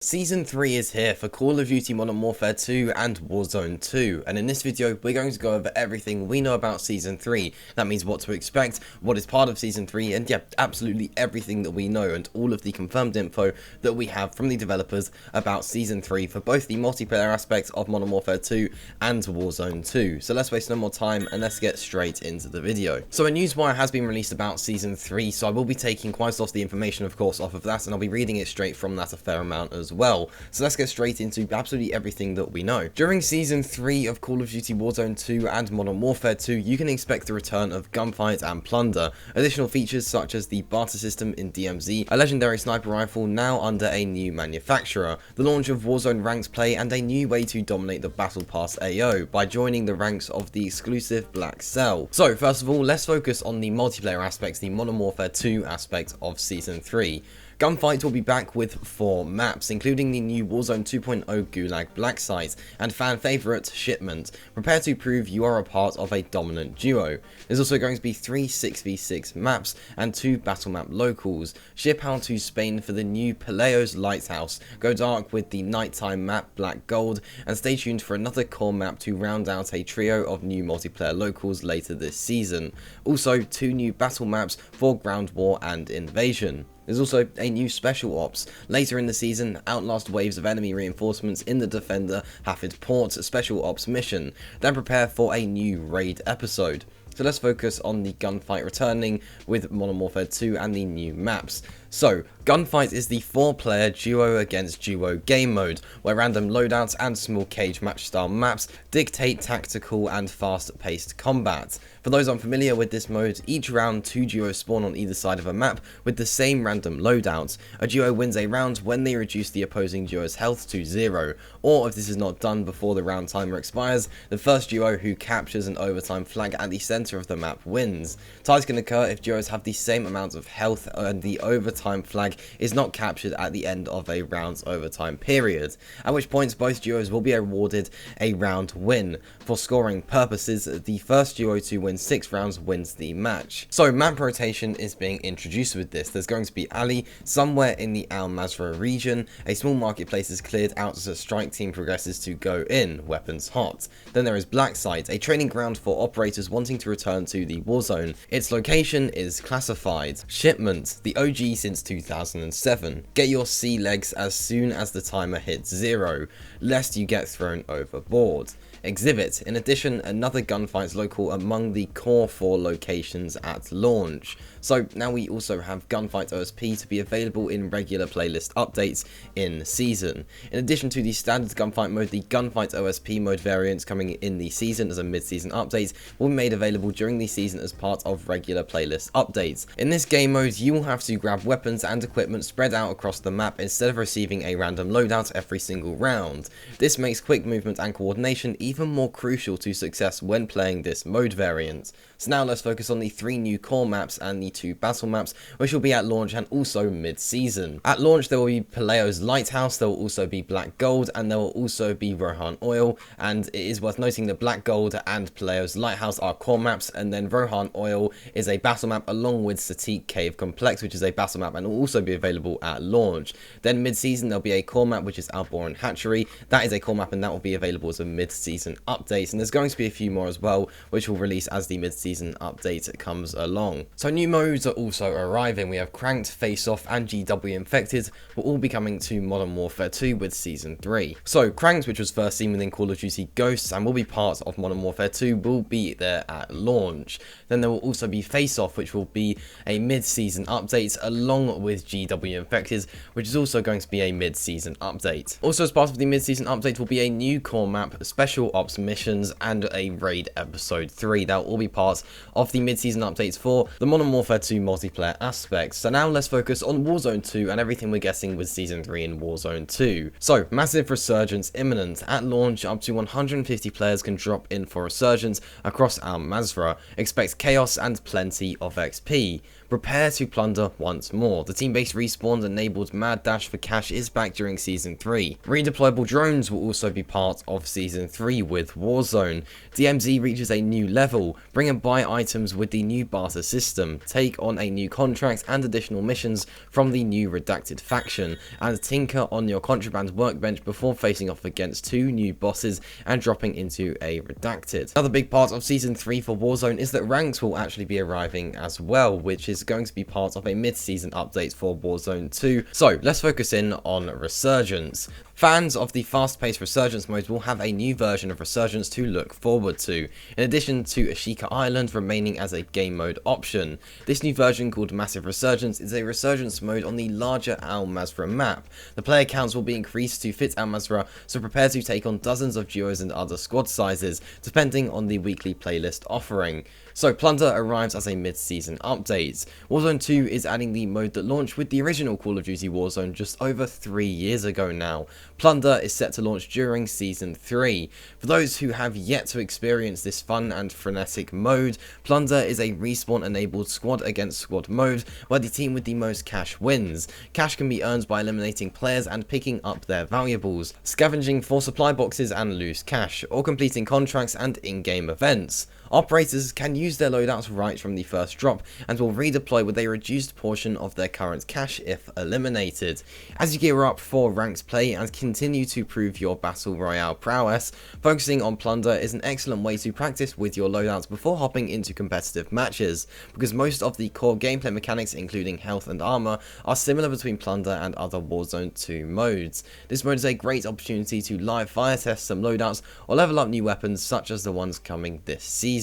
Season 3 is here for Call of Duty Modern Warfare 2 and Warzone 2, and in this video we're going to go over everything we know about Season 3. That means what to expect, what is part of Season 3, and yeah, absolutely everything that we know and all of the confirmed info that we have from the developers about Season 3 for both the multiplayer aspects of Modern Warfare 2 and Warzone 2. So let's waste no more time and let's get straight into the video. So a newswire has been released about Season 3, so I will be taking quite a lot of the information of course off of that, and I'll be reading it straight from that a fair amount as well. So let's get straight into absolutely everything that we know. During Season 3 of Call of Duty Warzone 2 and Modern Warfare 2, you can expect the return of gunfight and plunder, additional features such as the barter system in DMZ, a legendary sniper rifle now under a new manufacturer, the launch of Warzone ranks play, and a new way to dominate the Battle Pass AO by joining the ranks of the exclusive Black Cell. So first of all, let's focus on the multiplayer aspects, the Modern Warfare 2 aspect of Season 3. Gunfight will be back with 4 maps, including the new Warzone 2.0 Gulag Black Site and fan favourite Shipment. Prepare to prove you are a part of a dominant duo. There's also going to be 3 6v6 maps and 2 battle map locals. Ship out to Spain for the new Peleo's Lighthouse, go dark with the nighttime map Black Gold, and stay tuned for another core map to round out a trio of new multiplayer locals later this season. Also 2 new battle maps for Ground War and Invasion. There's also a new special ops. Later in the season, outlast waves of enemy reinforcements in the Defender Hafid Port special ops mission, then prepare for a new raid episode. So let's focus on the gunfight returning with Modern Warfare 2 and the new maps. So, Gunfight is the 4-player duo against duo game mode, where random loadouts and small cage match style maps dictate tactical and fast-paced combat. For those unfamiliar with this mode, each round 2 duos spawn on either side of a map with the same random loadouts. A duo wins a round when they reduce the opposing duo's health to 0, or if this is not done before the round timer expires, the first duo who captures an overtime flag at the centre of the map wins. Ties can occur if duos have the same amount of health and the overtime flag is not captured at the end of a round's overtime period, at which point both duos will be awarded a round win. For scoring purposes, the first duo to win 6 rounds wins the match. So map rotation is being introduced with this. There's going to be Ali somewhere in the Al Mazrah region, a small marketplace is cleared out as a strike team progresses to go in, weapons hot. Then there is Black Site, a training ground for operators wanting to return to the Warzone. Its location is classified. Shipment, the OG since 2007. Get your sea legs as soon as the timer hits 0, lest you get thrown overboard. Exhibit, in addition, another gunfights local among the core 4 locations at launch. So now we also have Gunfight OSP to be available in regular playlist updates in season. In addition to the standard gunfight mode, the Gunfight OSP mode variants coming in the season as a mid-season update will be made available during the season as part of regular playlist updates. In this game mode, you will have to grab weapons and equipment spread out across the map instead of receiving a random loadout every single round. This makes quick movement and coordination even more crucial to success when playing this mode variant. So now let's focus on the 3 new core maps and the 2 battle maps, which will be at launch and also mid-season. At launch there will be Peleo's Lighthouse, there will also be Black Gold, and there will also be Rohan Oil, and it is worth noting that Black Gold and Peleo's Lighthouse are core maps, and then Rohan Oil is a battle map along with Satik Cave Complex, which is a battle map and will also be available at launch. Then mid-season there'll be a core map which is Alboran Hatchery, that is a core map and that will be available as a mid-season update, and there's going to be a few more as well which will release as the mid-season update comes along. So new modes are also arriving. We have Cranked, Face Off and GW Infected will all be coming to Modern Warfare 2 with Season 3. So Cranked, which was first seen within Call of Duty Ghosts and will be part of Modern Warfare 2, will be there at launch. Then there will also be Face Off, which will be a mid-season update along with GW Infected, which is also going to be a mid-season update. Also as part of the mid-season update will be a new core map, special ops missions and a raid episode 3. That will all be part of the mid-season updates for the Modern Warfare 2 multiplayer aspects. So now let's focus on Warzone 2 and everything we're getting with Season 3 in Warzone 2. So, massive resurgence imminent. At launch, up to 150 players can drop in for resurgence across Al Mazrah. Expect chaos and plenty of XP. prepare to plunder once more. The team-based respawn enabled mad dash for cash is back during Season 3. Redeployable drones will also be part of Season 3 with Warzone. DMZ reaches a new level, bring and buy items with the new barter system, take on a new contract and additional missions from the new redacted faction, and tinker on your contraband workbench before facing off against 2 new bosses and dropping into a redacted. Another big part of Season 3 for Warzone is that ranks will actually be arriving as well, which is going to be part of a mid-season update for Warzone 2. So let's focus in on Resurgence. Fans of the fast-paced Resurgence mode will have a new version of Resurgence to look forward to, in addition to Ashika Island remaining as a game mode option. This new version, called Massive Resurgence, is a Resurgence mode on the larger Al Mazrah map. The player counts will be increased to fit Al Mazrah, so prepare to take on dozens of duos and other squad sizes, depending on the weekly playlist offering. So Plunder arrives as a mid-season update. Warzone 2 is adding the mode that launched with the original Call of Duty Warzone just over 3 years ago now. Plunder is set to launch during Season 3. For those who have yet to experience this fun and frenetic mode, Plunder is a respawn-enabled squad against squad mode where the team with the most cash wins. Cash can be earned by eliminating players and picking up their valuables, scavenging for supply boxes and loose cash, or completing contracts and in-game events. Operators can use their loadouts right from the first drop and will redeploy with a reduced portion of their current cash if eliminated. As you gear up for ranked play and continue to prove your battle royale prowess, focusing on Plunder is an excellent way to practice with your loadouts before hopping into competitive matches, because most of the core gameplay mechanics, including health and armor, are similar between Plunder and other Warzone 2 modes. This mode is a great opportunity to live fire test some loadouts or level up new weapons such as the ones coming this season.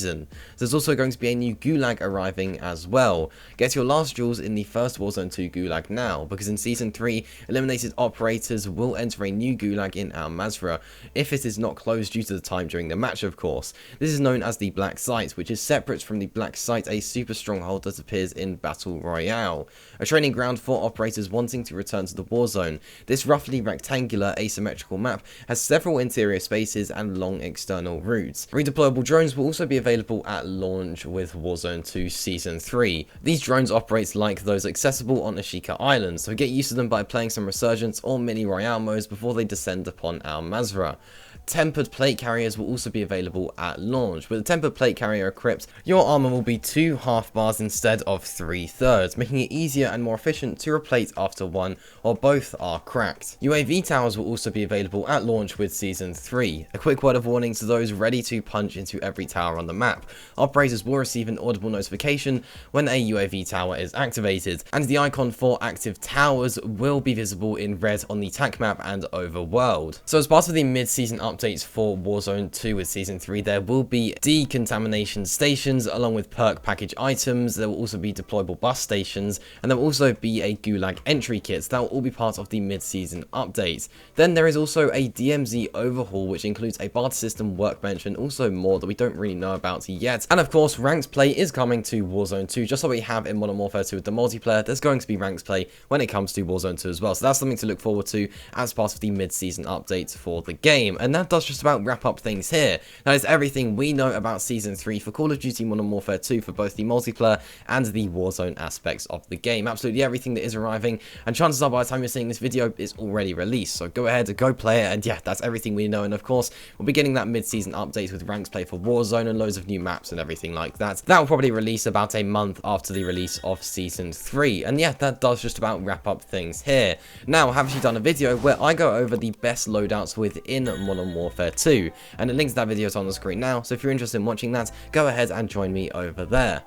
There's also going to be a new Gulag arriving as well. Get your last jewels in the first Warzone 2 Gulag now, because in Season 3, eliminated operators will enter a new Gulag in Al Mazrah, if it is not closed due to the time during the match of course. This is known as the Black Site, which is separate from the Black Site, a super stronghold that appears in Battle Royale, a training ground for operators wanting to return to the Warzone. This roughly rectangular asymmetrical map has several interior spaces and long external routes. Redeployable drones will also be available at launch with Warzone 2 Season 3. These drones operate like those accessible on Ashika Island, so get used to them by playing some Resurgence or Mini Royale modes before they descend upon Al Mazrah. Tempered plate carriers will also be available at launch. With a tempered plate carrier equipped, your armor will be 2 half bars instead of 3/3, making it easier and more efficient to replate after one or both are cracked. UAV towers will also be available at launch with Season 3. A quick word of warning to those ready to punch into every tower on the map. Operators will receive an audible notification when a UAV tower is activated, and the icon for active towers will be visible in red on the TAC map and overworld. So as part of the mid-season updates for Warzone 2 with Season 3, there will be decontamination stations along with perk package items. There will also be deployable bus stations, and there will also be a Gulag entry kit. That will all be part of the mid-season update. Then there is also a DMZ overhaul, which includes a barter system, workbench, and also more that we don't really know about yet. And of course, ranked play is coming to Warzone 2, just like we have in Modern Warfare 2 with the multiplayer. There's going to be ranked play when it comes to Warzone 2 as well, so that's something to look forward to as part of the mid-season update for the game. And that does just about wrap up things here. That is everything we know about Season 3 for Call of Duty Modern Warfare 2 for both the multiplayer and the Warzone aspects of the game. Absolutely everything that is arriving, and chances are by the time you're seeing this video, it's already released. So go ahead, go play it, and yeah, that's everything we know. And of course, we'll be getting that mid-season update with ranked play for Warzone and loads of new maps and everything like that. That will probably release about a month after the release of Season 3. And yeah, that does just about wrap up things here. Now, I've actually done a video where I go over the best loadouts within Modern Warfare 2, and the link to that video is on the screen now, so if you're interested in watching that, go ahead and join me over there.